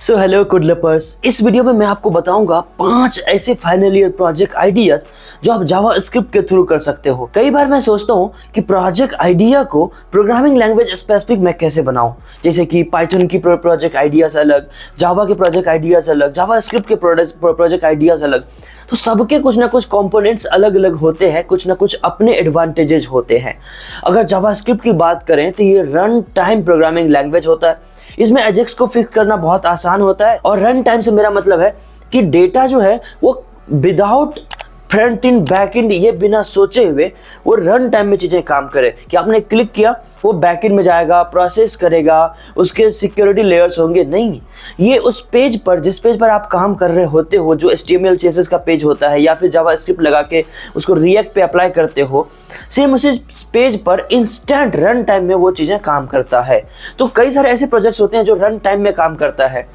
So hello कुडलपर्स, इस video में मैं आपको बताऊंगा 5 ऐसे फाइनल ईयर प्रोजेक्ट आइडियाज जो आप जावा स्क्रिप्ट के थ्रू कर सकते हो। कई बार मैं सोचता हूँ कि प्रोजेक्ट आइडिया को प्रोग्रामिंग लैंग्वेज स्पेसिफिक मैं कैसे बनाऊं, जैसे कि पाइथन की प्रोजेक्ट आइडियाज अलग, जावा के प्रोजेक्ट आइडियाज अलग, जावा स्क्रिप्ट के प्रोजेक्ट आइडियाज अलग। तो सबके कुछ ना कुछ कंपोनेंट्स अलग अलग होते हैं, कुछ ना कुछ अपने एडवांटेजेस होते हैं। अगर जावा स्क्रिप्ट की बात करें तो ये रन टाइम प्रोग्रामिंग लैंग्वेज होता है। इसमें एजेक्स को फिक्स करना बहुत आसान होता है और रन टाइम से मेरा मतलब है कि डेटा जो है वो without front end back and ये बिना सोचे हुए वो रन टाइम में चीज़ें काम करे कि आपने क्लिक किया वो बैक एंड में जाएगा, प्रोसेस करेगा, उसके सिक्योरिटी लेयर्स होंगे। नहीं, ये उस पेज पर जिस पेज पर आप काम कर रहे होते हो, जो HTML CSS का पेज होता है या फिर जावा स्क्रिप्ट लगा के उसको रिएक्ट पे अप्लाई करते हो, सेम उसी पेज पर इंस्टेंट रन टाइम में वो चीज़ें काम करता है। तो कई सारे ऐसे प्रोजेक्ट्स होते हैं जो रन टाइम में काम करता है।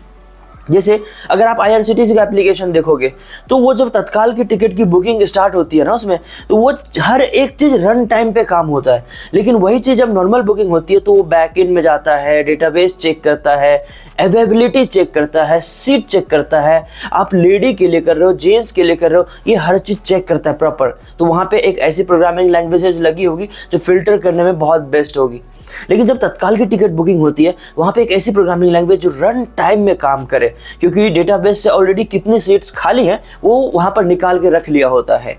जैसे अगर आप IRCTC का एप्लीकेशन देखोगे तो वो जब तत्काल की टिकट की बुकिंग स्टार्ट होती है ना उसमें, तो वो हर एक चीज़ रन टाइम पे काम होता है। लेकिन वही चीज़ जब नॉर्मल बुकिंग होती है तो वो बैक एंड में जाता है, डेटाबेस चेक करता है, अवेलेबिलिटी चेक करता है, सीट चेक करता है, आप लेडी के लिए कर रहे हो, जेंट्स के लिए कर रहे हो, ये हर चीज़ चेक करता है प्रॉपर। तो वहाँ पे एक ऐसी प्रोग्रामिंग लैंग्वेजेस लगी होगी जो फिल्टर करने में बहुत बेस्ट होगी। लेकिन जब तत्काल की टिकट बुकिंग होती है वहाँ पे एक ऐसी प्रोग्रामिंग लैंग्वेज जो रन टाइम में काम करे, क्योंकि डेटाबेस से ऑलरेडी कितनी सीट्स खाली हैं वो वहाँ पर निकाल के रख लिया होता है।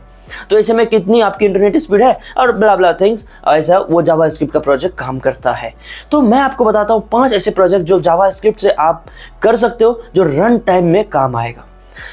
तो ऐसे में कितनी आपकी इंटरनेट स्पीड है और ब्ला ब्ला थिंग्स, ऐसा वो जावा स्क्रिप्ट का प्रोजेक्ट काम करता है। तो मैं आपको बताता हूँ 5 ऐसे प्रोजेक्ट जो जावा स्क्रिप्ट से आप कर सकते हो जो रन टाइम में काम आएगा।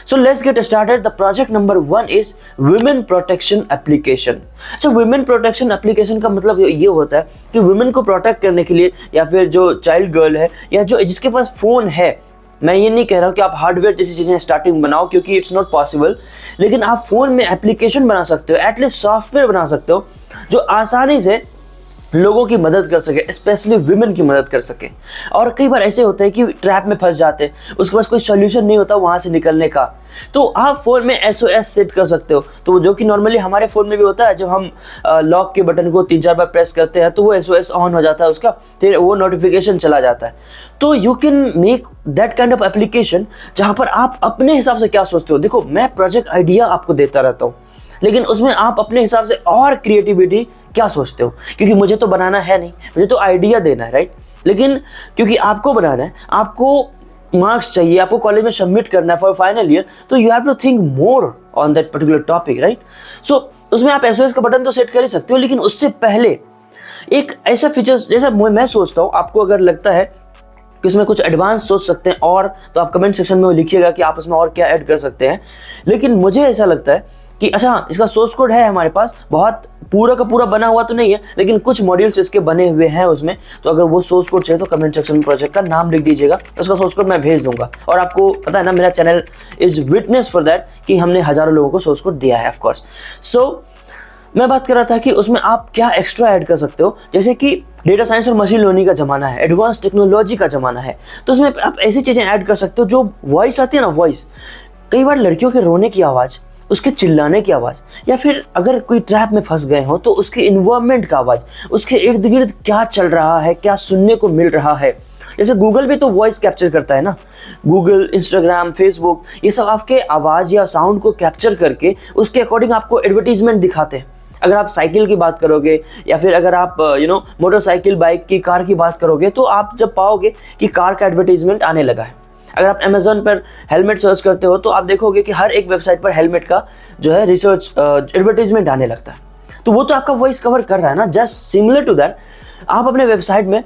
So let's get started. The project number 1 is Women Protection Application. अच्छा, Women Protection Application का मतलब ये होता है कि women को प्रोटेक्ट करने के लिए या फिर जो चाइल्ड गर्ल है या जो जिसके पास फ़ोन है, मैं ये नहीं कह रहा हूँ कि आप हार्डवेयर जैसी चीज़ें स्टार्टिंग बनाओ क्योंकि इट्स नॉट पॉसिबल, लेकिन आप फ़ोन में एप्लीकेशन बना सकते हो, एटलीस्ट सॉफ्टवेयर बना सकते हो जो आसानी से लोगों की मदद कर सके, स्पेशली विमेन की मदद कर सके। और कई बार ऐसे होता है कि ट्रैप में फंस जाते हैं, उसके पास कोई सोल्यूशन नहीं होता वहाँ से निकलने का, तो आप फ़ोन में SOS सेट कर सकते हो। तो जो कि नॉर्मली हमारे फ़ोन में भी होता है, जब हम लॉक के बटन को 3-4 बार प्रेस करते हैं तो वो SOS ऑन हो जाता है उसका, फिर वो नोटिफिकेशन चला जाता है। तो you can make that kind of application जहाँ पर आप अपने हिसाब से क्या सोचते हो। देखो, मैं प्रोजेक्ट आइडिया आपको देता रहता हूँ, लेकिन उसमें आप अपने हिसाब से और क्रिएटिविटी क्या सोचते हो, क्योंकि मुझे तो बनाना है नहीं, मुझे तो आइडिया देना है, राइट। लेकिन क्योंकि आपको बनाना है, आपको मार्क्स चाहिए, आपको कॉलेज में सबमिट करना है फॉर फाइनल ईयर, तो you have to think more on that particular topic, right. So उसमें आप SOS का बटन तो सेट कर ही सकते हो, लेकिन उससे पहले एक ऐसा फीचर्स जैसा मैं सोचता हूँ, आपको अगर लगता है कि उसमें कुछ एडवांस सोच सकते हैं और, तो आप कमेंट सेक्शन में लिखिएगा कि आप उसमें और क्या ऐड कर सकते हैं। लेकिन मुझे ऐसा लगता है कि अच्छा, इसका सोर्स कोड है हमारे पास, बहुत पूरा का पूरा बना हुआ तो नहीं है, लेकिन कुछ मॉड्यूल्स इसके बने हुए हैं उसमें। तो अगर वो सोर्स कोड चाहिए तो कमेंट सेक्शन में प्रोजेक्ट का नाम लिख दीजिएगा, उसका सोर्स कोड मैं भेज दूंगा। और आपको पता है ना, मेरा channel is witness for that कि हमने हजारों लोगों को सोर्स कोड दिया है, ऑफकोर्स। सो मैं बात कर रहा था कि उसमें आप क्या एक्स्ट्रा ऐड कर सकते हो, जैसे कि डेटा साइंस और मशीन लर्निंग का ज़माना है, एडवांस टेक्नोलॉजी का ज़माना है, तो उसमें आप ऐसी चीज़ें ऐड कर सकते हो जो वॉइस आती है ना, वॉइस। कई बार लड़कियों के रोने की आवाज़, उसके चिल्लाने की आवाज़, या फिर अगर कोई ट्रैप में फंस गए हो तो उसके इन्वायरमेंट का आवाज़, उसके इर्द गिर्द क्या चल रहा है, क्या सुनने को मिल रहा है। जैसे गूगल भी तो वॉइस कैप्चर करता है ना, गूगल, इंस्टाग्राम, फेसबुक, ये सब आपके आवाज़ या साउंड को कैप्चर करके उसके अकॉर्डिंग आपको एडवर्टीजमेंट दिखाते हैं। अगर आप साइकिल की बात करोगे या फिर अगर आप मोटरसाइकिल, बाइक की, कार की बात करोगे, तो आप जब पाओगे कि कार का एडवर्टीजमेंट आने लगा है। अगर आप अमेज़न पर हेलमेट सर्च करते हो तो आप देखोगे कि हर एक वेबसाइट पर हेलमेट का जो है रिसर्च एडवर्टीजमेंट आने लगता है। तो वो तो आपका वॉइस कवर कर रहा है ना। जस्ट सिमिलर टू दैट, आप अपने वेबसाइट में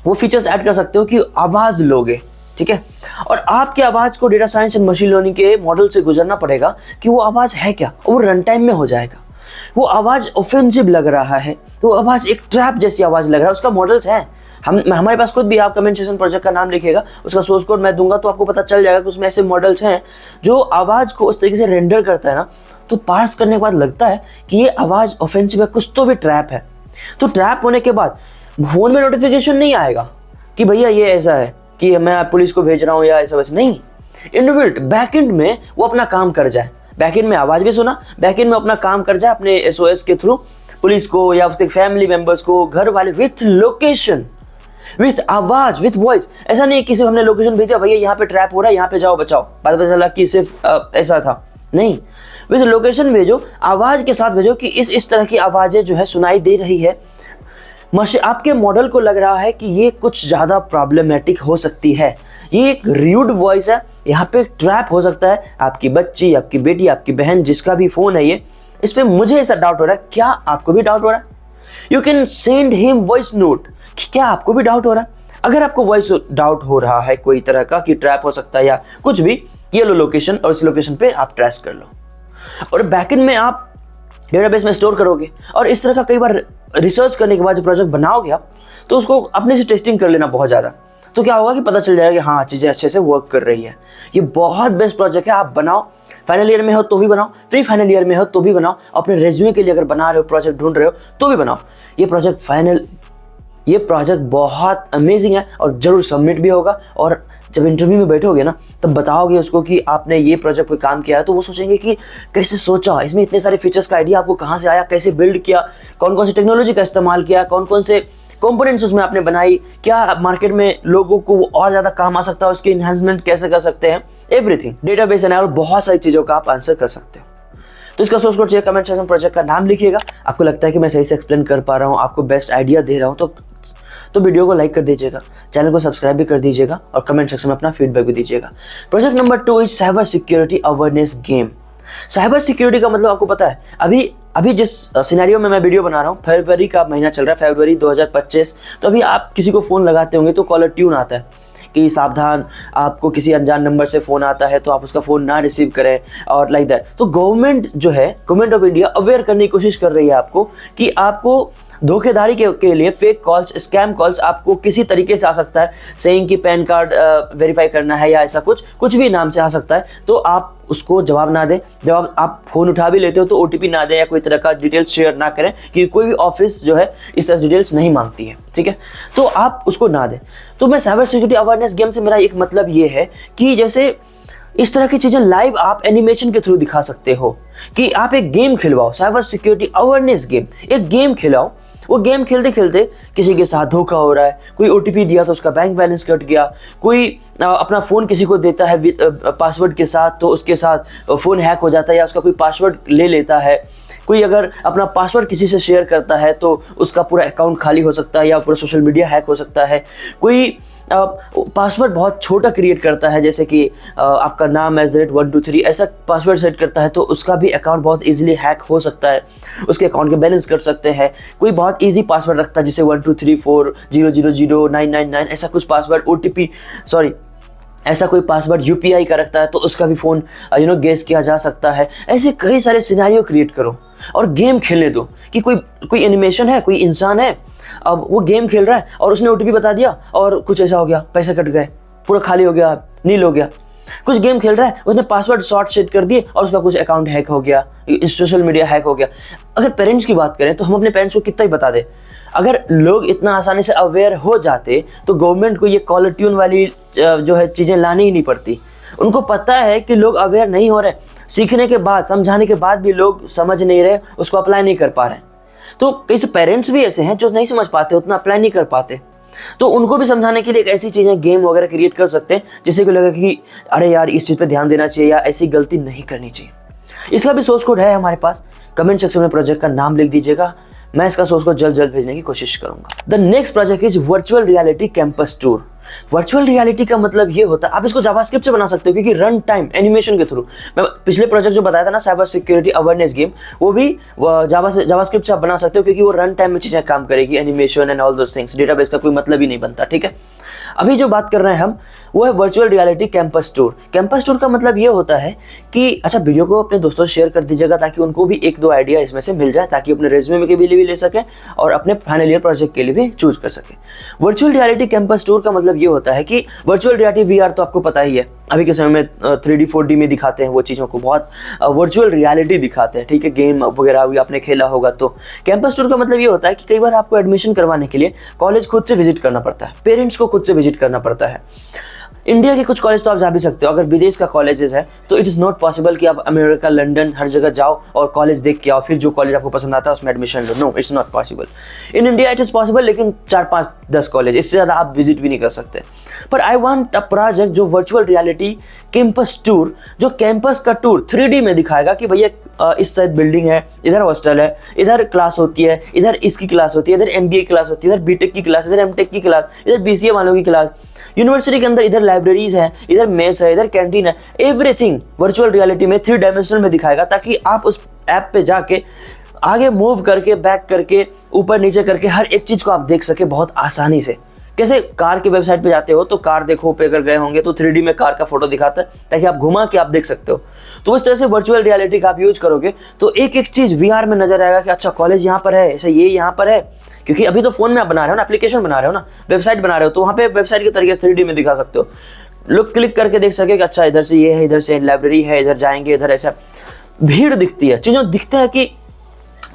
वो फीचर्स ऐड कर सकते हो कि आवाज़ लोगे, ठीक है, और आपकी आवाज़ को data science and machine learning के मॉडल से गुजरना पड़ेगा कि वो आवाज़ है क्या, वो रन टाइम में हो जाएगा। वो आवाज़ ऑफेंसिव लग रहा है, वो आवाज़ एक ट्रैप जैसी आवाज़ लग रहा है, उसका मॉडल्स है। हमारे पास खुद भी, आप कमेंट सेक्शन प्रोजेक्ट का नाम लिखिएगा, उसका सोर्स कोड मैं दूंगा, तो आपको पता चल जाएगा कि उसमें ऐसे मॉडल्स हैं जो आवाज़ को उस तरीके से रेंडर करता है ना, तो पार्स करने के बाद लगता है कि ये आवाज़ ऑफेंसिव है, कुछ तो भी ट्रैप है। तो ट्रैप होने के बाद फ़ोन में नोटिफिकेशन नहीं आएगा कि भैया ये ऐसा है कि मैं पुलिस को भेज रहा हूँ या ऐसा वैसा, नहीं। इनबिल्ट बैकएंड में वो अपना काम कर जाए, बैकएंड में आवाज़ भी सुना, बैकएंड में अपना काम कर जाए अपने SOS के थ्रू, पुलिस को या उसके फैमिली मेम्बर्स को, घर वाले, विथ लोकेशन विथ आवाज, विथ वॉइस। ऐसा नहीं किसी हमने लोकेशन भेज दिया, भैया यहाँ पे ट्रैप हो रहा है, यहाँ पे जाओ बचाओ, बाद में पता चला कि सिर्फ ऐसा था। नहीं, विथ लोकेशन भेजो, आवाज के साथ भेजो कि इस तरह की आवाजें जो है सुनाई दे रही है। आपके मॉडल को लग रहा है कि ये कुछ ज़्यादा प्रॉब्लमेटिक हो सकती है, ये एक र्यूड वॉइस है, यहाँ पे ट्रैप हो सकता है, आपकी बच्ची, आपकी बेटी, आपकी बहन, जिसका भी फ़ोन है ये, इस पर मुझे ऐसा डाउट हो रहा है, क्या आपको भी डाउट हो रहा है? You can send him voice note, क्या आपको भी डाउट हो रहा है? अगर आपको वॉइस डाउट हो रहा है कोई तरह का कि ट्रैप हो सकता है या कुछ भी, ये लो लोकेशन और इस लोकेशन पे आप ट्रेस कर लो और बैकएंड में आप डेटाबेस में स्टोर करोगे। और इस तरह का कई बार रिसर्च करने के बाद जो प्रोजेक्ट बनाओगे आप, तो उसको अपने से टेस्टिंग कर लेना बहुत ज़्यादा, तो क्या होगा कि पता चल जाएगा कि हाँ चीज़ें अच्छे से वर्क कर रही है। ये बहुत बेस्ट प्रोजेक्ट है, आप बनाओ, फाइनल ईयर में हो तो भी बनाओ, प्री फाइनल ईयर में हो तो भी बनाओ, अपने रेज्यूमे के लिए अगर बना रहे हो, प्रोजेक्ट ढूंढ रहे हो तो भी बनाओ। ये प्रोजेक्ट बहुत अमेजिंग है और ज़रूर सबमिट भी होगा। और जब इंटरव्यू में बैठोगे ना, तब बताओगे उसको कि आपने ये प्रोजेक्ट पे काम किया है, तो वो सोचेंगे कि कैसे सोचा, इसमें इतने सारे फीचर्स का आइडिया आपको कहाँ से आया, कैसे बिल्ड किया, कौन कौन सी टेक्नोलॉजी का इस्तेमाल किया, कौन कौन से कंपोनेंट्स उसमें आपने बनाई, क्या मार्केट में लोगों को और ज़्यादा काम आ सकता है, उसकी इन्हांसमेंट कैसे कर सकते हैं, एवरीथिंग, डेटाबेस एंड और बहुत सारी चीज़ों का आप आंसर कर सकते हो। तो इसका सोर्स कोड चाहिए, कमेंट सेक्शन में प्रोजेक्ट का नाम लिखिएगा। आपको लगता है कि मैं सही से एक्सप्लेन कर पा रहा हूँ, आपको बेस्ट आइडिया दे रहा हूँ, तो वीडियो को लाइक कर दीजिएगा, चैनल को सब्सक्राइब भी कर दीजिएगा और कमेंट सेक्शन में अपना फीडबैक भी दीजिएगा। Project number 2 is cyber security awareness game. Cyber security का मतलब आपको पता है, अभी जिस सिनेरियो में मैं वीडियो बना रहा हूँ, फरवरी का महीना चल रहा है, फरवरी 2025, तो अभी आप किसी को फ़ोन लगाते होंगे तो कॉलर ट्यून आता है कि सावधान, आपको किसी अनजान नंबर से फ़ोन आता है तो आप उसका फ़ोन ना रिसीव करें और लाइक दैट। तो गवर्नमेंट जो है, गवर्नमेंट ऑफ इंडिया अवेयर करने की कोशिश कर रही है आपको कि आपको धोखेधारी के लिए फेक कॉल्स, स्कैम कॉल्स आपको किसी तरीके से आ सकता है, सेइंग कि पैन कार्ड वेरीफाई करना है या ऐसा कुछ भी नाम से आ सकता है, तो आप उसको जवाब ना दें। जब आप फ़ोन उठा भी लेते हो तो OTP ना दें या कोई तरह का डिटेल्स शेयर ना करें, क्योंकि कोई भी ऑफिस जो है इस तरह डिटेल्स नहीं मांगती है, ठीक है, तो आप उसको ना दें। तो मैं साइबर सिक्योरिटी अवेयरनेस गेम से मेरा एक मतलब ये है कि जैसे इस तरह की चीज़ें लाइव आप एनिमेशन के थ्रू दिखा सकते हो कि आप एक गेम खिलवाओ, साइबर सिक्योरिटी अवेयरनेस गेम, एक गेम खिलाओ। वो गेम खेलते खेलते किसी के साथ धोखा हो रहा है, कोई OTP दिया तो उसका बैंक बैलेंस कट गया, कोई अपना फ़ोन किसी को देता है पासवर्ड के साथ तो उसके साथ फ़ोन हैक हो जाता है या उसका कोई पासवर्ड ले लेता है, कोई अगर अपना पासवर्ड किसी से शेयर करता है तो उसका पूरा अकाउंट खाली हो सकता है या पूरा सोशल मीडिया हैक हो सकता है, कोई पासवर्ड बहुत छोटा क्रिएट करता है, जैसे कि आपका नाम @123 ऐसा पासवर्ड सेट करता है तो उसका भी अकाउंट बहुत इजीली हैक हो सकता है, उसके अकाउंट के बैलेंस कर सकते हैं। कोई बहुत इजी पासवर्ड रखता है जैसे 1234000999 ऐसा कुछ पासवर्ड, ऐसा कोई पासवर्ड UPI का रखता है तो उसका भी फ़ोन गेस किया जा सकता है। ऐसे कई सारे सिनेरियो क्रिएट करो और गेम खेलने दो कि कोई एनिमेशन है, कोई इंसान है, अब वो गेम खेल रहा है और उसने OTP बता दिया और कुछ ऐसा हो गया, पैसे कट गए, पूरा खाली हो गया, नील हो गया। कुछ गेम खेल रहा है, उसने पासवर्ड शॉर्ट सेट कर दिए और उसका कुछ अकाउंट हैक हो गया, सोशल मीडिया हैक हो गया। अगर पेरेंट्स की बात करें तो हम अपने पेरेंट्स को कितना ही बता दें, अगर लोग इतना आसानी से अवेयर हो जाते तो गवर्नमेंट को ये कॉलर ट्यून वाली जो है चीज़ें लानी ही नहीं पड़ती। उनको पता है कि लोग अवेयर नहीं हो रहे, सीखने के बाद, समझाने के बाद भी लोग समझ नहीं रहे, उसको अप्लाई नहीं कर पा रहे। तो कई से पेरेंट्स भी ऐसे हैं जो नहीं समझ पाते, उतना अप्लाई नहीं कर पाते, तो उनको भी समझाने के लिए एक ऐसी चीज़ें, गेम वगैरह क्रिएट कर सकते हैं जिससे कि लगे कि अरे यार इस चीज़ पे ध्यान देना चाहिए या ऐसी गलती नहीं करनी चाहिए। इसका भी सोर्स कोड है हमारे पास, कमेंट सेक्शन में प्रोजेक्ट का नाम लिख दीजिएगा, मैं इसका सोर्स कोड जल्द भेजने की कोशिश करूंगा। The next project is virtual reality campus tour. Virtual reality का मतलब ये होता है, आप इसको जावास्क्रिप्ट से बना सकते हो क्योंकि रन टाइम एनिमेशन के थ्रू, मैं पिछले प्रोजेक्ट जो बताया था ना साइबर सिक्योरिटी अवेयरनेस गेम, वो भी जावास्क्रिप्ट से आप बना सकते हो क्योंकि वो रन टाइम में चीज़ें काम करेगी, animation and all those things, database का कोई मतलब ही नहीं बनता, ठीक है। अभी जो बात कर रहे हैं हम वो है virtual reality campus tour. Campus tour का मतलब ये होता है कि अच्छा, वीडियो को अपने दोस्तों से शेयर कर दीजिएगा ताकि उनको भी 1-2 आइडिया इसमें से मिल जाए, ताकि अपने रेज्यूमे के लिए भी ले सकें और अपने फाइनल ईयर प्रोजेक्ट के लिए भी चूज कर सकें। वर्चुअल रियलिटी कैंपस टूर का मतलब ये होता है कि वर्चुअल रियलिटी VR तो आपको पता ही है, अभी के समय में 3D 4D में दिखाते हैं वो चीज़ों को, बहुत वर्चुअल रियलिटी दिखाते हैं, ठीक है, गेम वगैरह भी आपने खेला होगा। तो कैंपस टूर का मतलब ये होता है कि कई बार आपको एडमिशन करवाने के लिए कॉलेज खुद से विजिट करना पड़ता है, पेरेंट्स को खुद से विजिट करना पड़ता है, इंडिया के कुछ कॉलेज तो आप जा भी सकते हो, अगर विदेश का कॉलेजेस है तो इट इज़ नॉट पॉसिबल कि आप अमेरिका, लंदन हर जगह जाओ और कॉलेज देख के आओ, फिर जो कॉलेज आपको पसंद आता है उसमें एडमिशन लो। No, it's not possible. In India it is possible, लेकिन 4, 5, 10 कॉलेज, इससे ज़्यादा आप विजिट भी नहीं कर सकते। पर आई वांट अ प्रोजेक्ट जो वर्चुअल रियलिटी कैंपस टूर, जो कैंपस का टूर 3D में दिखाएगा कि भैया इस साइड बिल्डिंग है, इधर हॉस्टल है, इधर क्लास होती है, इधर इसकी क्लास होती है, इधर MBA क्लास होती है, इधर BTech की क्लास, इधर MTech की क्लास, इधर BCA वालों की क्लास, यूनिवर्सिटी के अंदर इधर लाइब्रेरीज है, इधर मेस है, इधर कैंटीन है, एवरीथिंग वर्चुअल रियलिटी में 3 डायमेंशनल में दिखाएगा, ताकि आप उस ऐप पे जाके आगे मूव करके, बैक करके, ऊपर नीचे करके हर एक चीज़ को आप देख सके बहुत आसानी से। कैसे कार की वेबसाइट पे जाते हो तो कार देखो पे अगर गए होंगे तो 3D में कार का फोटो दिखाता है ताकि आप घुमा के आप देख सकते हो। तो उस तरह से वर्चुअल रियलिटी का आप यूज करोगे तो एक एक चीज़ VR में नजर आएगा कि अच्छा कॉलेज यहाँ पर है, ऐसे ये यहाँ पर है, क्योंकि अभी तो फोन में आप बना रहे हो ना, एप्लीकेशन बना रहे हो ना, वेबसाइट बना रहे हो, तो वहाँ पे वेबसाइट के तरीके से 3D में दिखा सकते हो। लोग क्लिक करके देख सके कि अच्छा इधर से ये है, इधर से लाइब्रेरी है, इधर जाएंगे, इधर ऐसा भीड़ दिखती है, चीज़ों दिखते हैं कि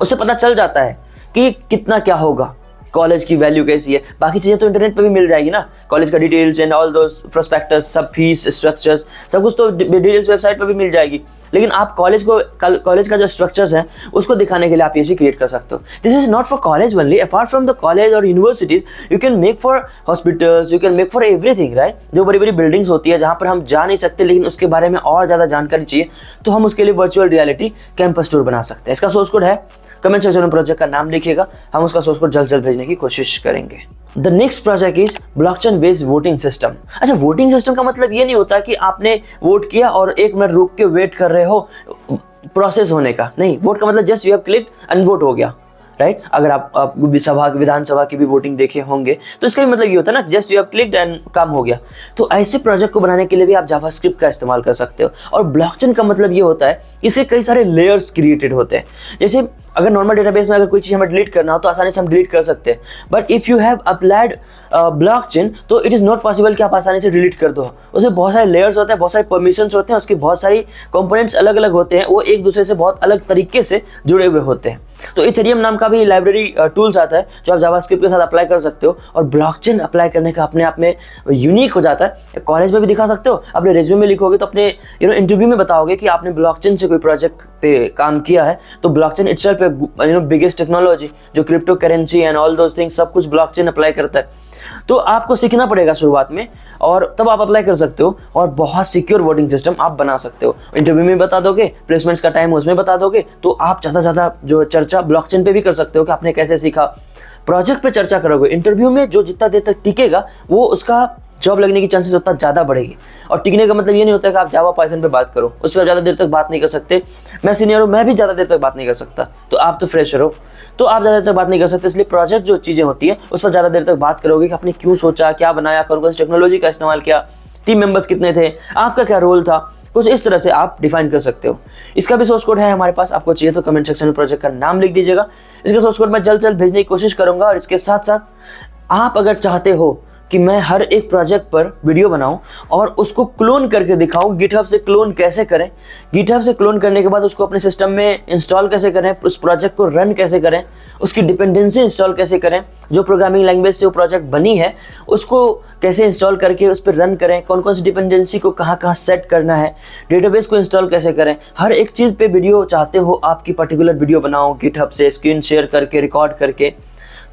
उससे पता चल जाता है कि कितना क्या होगा, कॉलेज की वैल्यू कैसी है। बाकी चीज़ें तो इंटरनेट पे भी मिल जाएगी ना, कॉलेज का details and all those prospectus, सब फीस स्ट्रक्चर्स, सब कुछ तो डिटेल्स वेबसाइट पे भी मिल जाएगी। लेकिन आप कॉलेज का जो स्ट्रक्चर्स है उसको दिखाने के लिए आप ये चीज़ क्रिएट कर सकते हो। This is not for college only, apart from the college और universities you can make for hospitals, you can make for everything, right. जो बड़ी बड़ी बिल्डिंग्स होती है जहाँ पर हम जा नहीं सकते लेकिन उसके बारे में और ज़्यादा जानकारी चाहिए, तो हम उसके लिए वर्चुअल रियलिटी कैंपस टूर बना सकते हैं। इसका सोर्स कोड है, कमेंट सेक्शन में प्रोजेक्ट का नाम लिखिएगा, हम उसका सोर्स कोड जल्द से जल्द भेजने की कोशिश करेंगे। The next project is blockchain based voting system. अच्छा, वोटिंग सिस्टम का मतलब ये नहीं होता कि आपने वोट किया और 1 मिनट रुक के वेट कर रहे हो प्रोसेस होने का, नहीं। वोट का मतलब just you have clicked and vote हो गया, राइट। अगर आप विधानसभा की भी वोटिंग देखे होंगे तो इसका भी मतलब ये होता है ना, just you have clicked and काम हो गया। तो ऐसे प्रोजेक्ट को बनाने के लिए भी आप जावास्क्रिप्ट का इस्तेमाल कर सकते हो। और ब्लॉकचेन का मतलब ये होता है इसके कई सारे लेयर्स क्रिएटेड होते हैं। जैसे अगर नॉर्मल डेटाबेस में अगर कोई चीज़ हमें डिलीट करना हो तो आसानी से हम डिलीट कर सकते हैं, but if you have applied blockchain तो इट इज़ नॉट पॉसिबल कि आप आसानी से डिलीट कर दो। उसमें बहुत सारे लेयर्स होते हैं, बहुत सारे परमिशंस होते हैं, उसके बहुत सारी कंपोनेंट्स अलग अलग होते हैं, वो एक दूसरे से बहुत अलग तरीके से जुड़े हुए होते हैं। तो इथेरियम नाम का भी लाइब्रेरी टूल्स आता है जो आप जावास्क्रिप्ट के साथ अप्लाई कर सकते हो, और ब्लॉकचेन अप्लाई करने का अपने आप में यूनिक हो जाता है। कॉलेज में भी दिखा सकते हो, अपने रेज्यूमे में लिखोगे तो अपने इंटरव्यू में बताओगे कि आपने ब्लॉकचेन से कोई प्रोजेक्ट पे काम किया है। तो ब्लॉकचेन इटसेल्फ बिगेस्ट टेक्नोलॉजी जो crypto currency and all those things, सब कुछ ब्लॉकचेन अप्लाई करता है। तो आपको सीखना पड़ेगा शुरुआत में, और तब आप अप्लाई कर सकते हो और बहुत सिक्योर वोटिंग सिस्टम आप बना सकते हो। इंटरव्यू में बता दोगे, प्लेसमेंट्स का टाइम उसमें बता दोगे, तो आप ज़्यादा से ज़्यादा जो चर्चा ब्लॉकचेन पे भी कर सकते हो कि आपने कैसे सीखा। प्रोजेक्ट पे चर्चा करोगे, इंटरव्यू में जो जितना देर तक टिकेगा वो उसका जॉब लगने की चांसेस उतना ज़्यादा बढ़ेगी। और टिकने का मतलब ये नहीं होता कि आप जावा पाइथन पे बात करो, उस पर ज़्यादा देर तक बात नहीं कर सकते। मैं सीनियर हूँ, मैं भी ज़्यादा देर तक बात नहीं कर सकता, तो आप तो फ्रेशर हो, तो आप ज़्यादा देर तक बात नहीं कर सकते। इसलिए प्रोजेक्ट जो चीज़ें होती है उस पर ज़्यादा देर तक बात करोगे कि आपने क्यों सोचा, क्या बनाया, कौन सी टेक्नोलॉजी का इस्तेमाल किया, टीम मेंबर्स कितने थे, आपका क्या रोल था, कुछ इस तरह से आप डिफाइन कर सकते हो। इसका भी सोर्स कोड है हमारे पास, आपको चाहिए तो कमेंट सेक्शन में प्रोजेक्ट का नाम लिख दीजिएगा। इसका सोर्स कोड मैं जल्द से जल्द भेजने की कोशिश करूंगा। और इसके साथ साथ आप अगर चाहते हो कि मैं हर एक प्रोजेक्ट पर वीडियो बनाऊं और उसको क्लोन करके दिखाऊं, गिटहब से क्लोन कैसे करें, गिटहब से क्लोन करने के बाद उसको अपने सिस्टम में इंस्टॉल कैसे करें, उस प्रोजेक्ट को रन कैसे करें, उसकी डिपेंडेंसी इंस्टॉल कैसे करें, जो प्रोग्रामिंग लैंग्वेज से वो प्रोजेक्ट बनी है उसको कैसे इंस्टॉल करके उस पर रन करें, कौन कौन सी डिपेंडेंसी को कहाँ कहाँ सेट करना है, डेटाबेस को इंस्टॉल कैसे करें, हर एक चीज़ पे वीडियो चाहते हो आपकी पर्टिकुलर वीडियो बनाओ गिटहब से स्क्रीन शेयर करके, रिकॉर्ड करके,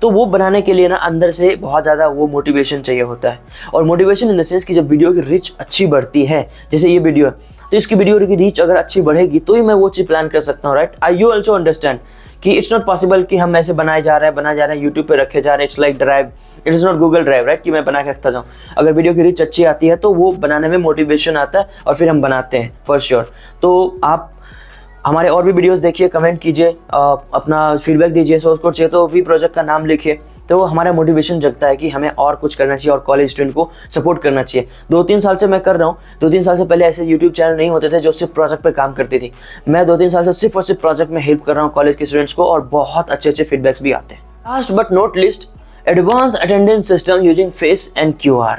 तो वो बनाने के लिए ना अंदर से बहुत ज़्यादा वो मोटिवेशन चाहिए होता है। और मोटिवेशन इन द सेंस कि जब वीडियो की रीच अच्छी बढ़ती है, जैसे ये वीडियो है, तो इसकी वीडियो की रीच अगर अच्छी बढ़ेगी तो ही मैं वो चीज़ प्लान कर सकता हूँ, right. I you also understand कि इट्स नॉट पॉसिबल कि हम ऐसे बनाए जा रहे हैं यूट्यूब पे रखे जा रहे हैं, it's like drive, it is not Google drive, right, कि मैं बना के रखता जाऊँ। अगर वीडियो की रीच अच्छी आती है तो वो बनाने में मोटिवेशन आता है और फिर हम बनाते हैं फॉर श्योर। तो आप हमारे और भी वीडियोस देखिए, कमेंट कीजिए, अपना फीडबैक दीजिए, सोर्स कोड चाहिए तो भी प्रोजेक्ट का नाम लिखिए, तो हमारा मोटिवेशन जगता है कि हमें और कुछ करना चाहिए और कॉलेज स्टूडेंट को सपोर्ट करना चाहिए। 2-3 साल से मैं कर रहा हूँ, 2-3 साल से पहले ऐसे यूट्यूब चैनल नहीं होते थे जो सिर्फ प्रोजेक्ट पर काम करती थी। मैं 2-3 साल से सिर्फ और सिर्फ प्रोजेक्ट में हेल्प कर रहा हूँ कॉलेज के स्टूडेंट्स को, और बहुत अच्छे अच्छे फीडबैक्स भी आते हैं। Last but not list, advance attendance system using face and QR।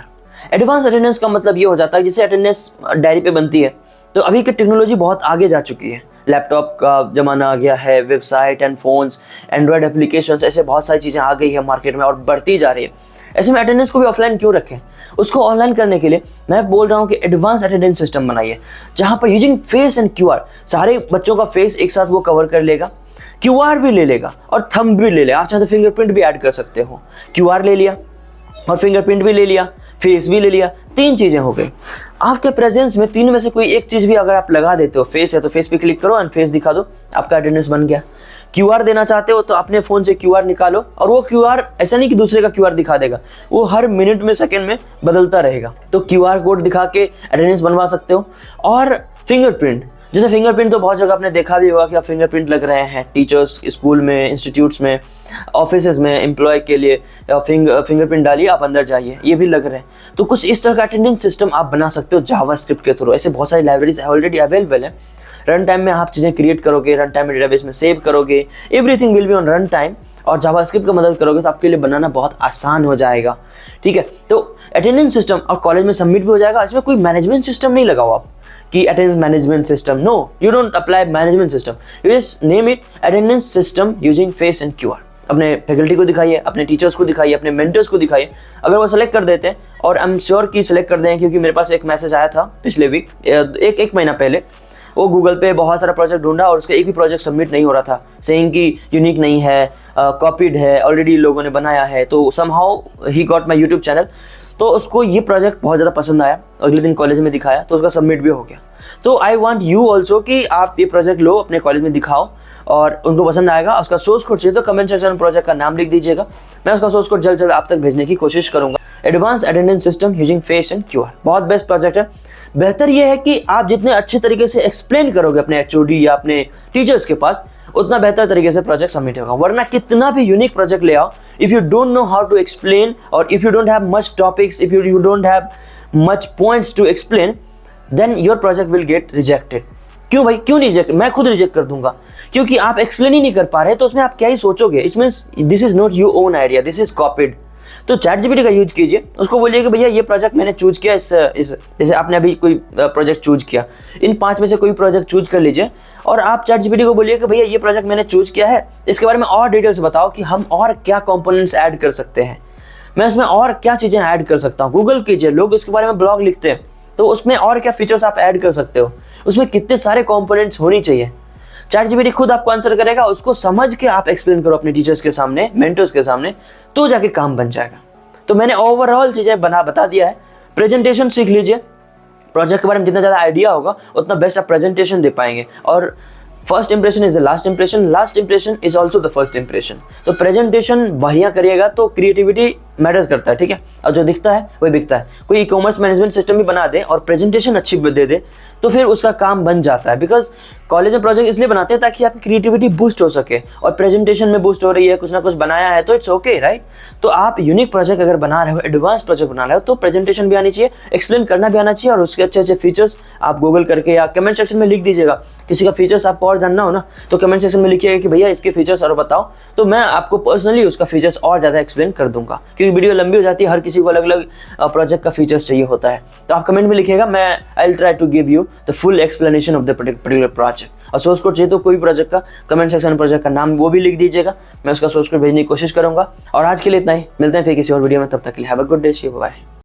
Advance attendance का मतलब ये हो जाता है जैसे अटेंडेंस डायरी पे बनती है, तो अभी की टेक्नोलॉजी बहुत आगे जा चुकी है, लैपटॉप का ज़माना आ गया है, website and phones, Android applications, ऐसे बहुत सारी चीज़ें आ गई है मार्केट में और बढ़ती जा रही है। ऐसे में अटेंडेंस को भी ऑफलाइन क्यों रखें? उसको ऑनलाइन करने के लिए मैं बोल रहा हूँ कि एडवांस अटेंडेंस सिस्टम बनाइए, जहाँ पर यूजिंग फेस एंड क्यूआर, सारे बच्चों का फेस एक साथ वो कवर कर लेगा, क्यूआर भी ले लेगा और थंब भी ले लेगा। आप चाहे तो फिंगरप्रिंट भी ऐड कर सकते हो। क्यूआर ले लिया और फिंगरप्रिंट भी ले लिया, फेस भी ले लिया, 3 चीज़ें हो गई। आपके प्रेजेंस में 3 में से कोई एक चीज़ भी अगर आप लगा देते हो, फेस है तो फेस पे क्लिक करो एंड फेस दिखा दो, आपका अटेंडेंस बन गया। क्यूआर देना चाहते हो तो अपने फ़ोन से क्यूआर निकालो, और वो क्यूआर ऐसा नहीं कि दूसरे का क्यूआर दिखा देगा, वो हर मिनट में सेकंड में बदलता रहेगा। तो क्यूआर कोड दिखा के अटेंडेंस बनवा सकते हो। और फिंगरप्रिंट, जैसे फिंगरप्रिंट तो बहुत जगह आपने देखा भी होगा कि आप फिंगरप्रिंट लग रहे हैं टीचर्स, स्कूल में, इंस्टीट्यूट्स में, ऑफिसेज में एम्प्लॉय के लिए फिंगरप्रिंट डालिए, आप अंदर जाइए, ये भी लग रहे हैं। तो कुछ इस तरह का अटेंडेंस सिस्टम आप बना सकते हो जावास्क्रिप्ट के थ्रू। ऐसे बहुत सारी लाइब्रेरीज ऑलरेडी अवेलेबल है। रन टाइम में आप चीज़ें क्रिएट करोगे, रन टाइम में डेटाबेस में सेव करोगे, everything will be on run time, और जावास्क्रिप्ट का मदद करोगे तो आपके लिए बनाना बहुत आसान हो जाएगा। ठीक है, तो अटेंडेंस सिस्टम और कॉलेज में सबमिट भी हो जाएगा। इसमें कोई मैनेजमेंट सिस्टम नहीं लगाओ आप कि attendance management system, no, you don't apply management system, you just name it attendance system using face and QR. अपने फैकल्टी को दिखाइए, अपने टीचर्स को दिखाइए, अपने मेंटर्स को दिखाइए। अगर वो सेलेक्ट कर देते हैं, और आई एम श्योर कि सेलेक्ट कर दें, क्योंकि मेरे पास एक मैसेज आया था पिछले वीक, एक महीना पहले, वो गूगल पे बहुत सारा प्रोजेक्ट ढूंढा और उसका एक भी प्रोजेक्ट सबमिट नहीं हो रहा था, सेइंग कि यूनिक नहीं है, कॉपीड है, ऑलरेडी लोगों ने बनाया है। तो somehow he got my YouTube channel, तो उसको ये प्रोजेक्ट बहुत ज़्यादा पसंद आया, अगले दिन कॉलेज में दिखाया तो उसका सबमिट भी हो गया। तो आई वांट यू ऑल्सो कि आप ये प्रोजेक्ट लो, अपने कॉलेज में दिखाओ, और उनको पसंद आएगा। उसका सोर्स कोड चाहिए तो कमेंट सेक्शन में प्रोजेक्ट का नाम लिख दीजिएगा, मैं उसका सोर्स कोड जल्द आप तक भेजने की कोशिश करूंगा। Advance attendance system using face and QR, बहुत बेस्ट प्रोजेक्ट है। बेहतर यह है कि आप जितने अच्छे तरीके से एक्सप्लेन करोगे अपने एचओडी या अपने टीचर्स के पास, उतना बेहतर तरीके से प्रोजेक्ट सबमिट होगा। वरना कितना भी यूनिक प्रोजेक्ट ले आओ, if you don't know how to explain, और if you don't have much topics, if you don't have much points to explain, then your project will get rejected. क्यों भाई, क्यों नहीं रिजेक्ट? मैं खुद रिजेक्ट कर दूंगा, क्योंकि आप एक्सप्लेन ही नहीं कर पा रहे, तो उसमें आप क्या ही सोचोगे? इसमें this is not your own idea, this is copied. तो ChatGPT का यूज कीजिए, उसको बोलिए कि भैया ये प्रोजेक्ट मैंने चूज किया, इस जैसे आपने अभी कोई प्रोजेक्ट चूज किया, इन 5 में से कोई प्रोजेक्ट चूज कर लीजिए, और आप ChatGPT को बोलिए कि भैया ये प्रोजेक्ट मैंने चूज किया है, इसके बारे में और डिटेल्स बताओ कि हम और क्या कंपोनेंट्स ऐड कर सकते हैं, मैं इसमें और क्या चीज़ें ऐड कर सकता हूँ। गूगल कीजिए, लोग इसके बारे में ब्लॉग लिखते हैं, तो उसमें और क्या फीचर्स आप ऐड कर सकते हो, उसमें कितने सारे कंपोनेंट्स होनी चाहिए। ChatGPT खुद आपको आंसर करेगा, उसको समझ के आप एक्सप्लेन करो अपने टीचर्स के सामने, मेंटर्स के सामने, तो जाके काम बन जाएगा। तो मैंने ओवरऑल चीज़ें बता दिया है। प्रेजेंटेशन सीख लीजिए, प्रोजेक्ट के बारे में जितना ज़्यादा आइडिया होगा उतना बेस्ट आप प्रेजेंटेशन दे पाएंगे। और first impression is the last impression, last impression is also the first impression. तो प्रेजेंटेशन बढ़िया करिएगा तो क्रिएटिविटी मैटर्स करता है, ठीक है, और जो दिखता है वही बिकता है। कोई ई-कॉमर्स मैनेजमेंट सिस्टम भी बना दे और प्रेजेंटेशन अच्छी दे दे तो फिर उसका काम बन जाता है। बिकॉज कॉलेज में प्रोजेक्ट इसलिए बनाते हैं ताकि आपकी क्रिएटिविटी बूस्ट हो सके, और प्रेजेंटेशन में बूस्ट हो रही है, कुछ ना कुछ बनाया है तो इट्स ओके, राइट। तो आप यूनिक प्रोजेक्ट अगर बना रहे हो, एडवांस प्रोजेक्ट बना रहे हो, तो प्रेजेंटेशन भी आनी चाहिए, एक्सप्लेन करना भी आना चाहिए, और उसके अच्छे अच्छे फीचर्स आप गूगल करके या कमेंट सेक्शन में लिख दीजिएगा। किसी का फीचर्स आपको और जानना हो ना, तो कमेंट सेक्शन में लिखिएगा कि भैया इसके फीचर्स और बताओ, तो मैं आपको पर्सनली उसका फीचर्स और ज़्यादा एक्सप्लेन कर दूंगा, क्योंकि वीडियो लंबी हो जाती है, हर किसी को अलग अलग प्रोजेक्ट का फीचर्स चाहिए होता है। तो आप कमेंट में लिखिएगा, मैं I will try to give you the full explanation of the particular project. और सोर्स कोड चाहिए तो कोई प्रोजेक्ट का कमेंट सेक्शन में प्रोजेक्ट का नाम वो भी लिख दीजिएगा, मैं उसका सोर्स कोड भेजने की कोशिश करूंगा। और आज के लिए इतना ही, मिलते हैं फिर किसी और वीडियो में, तब तक के लिए have a good day, bye.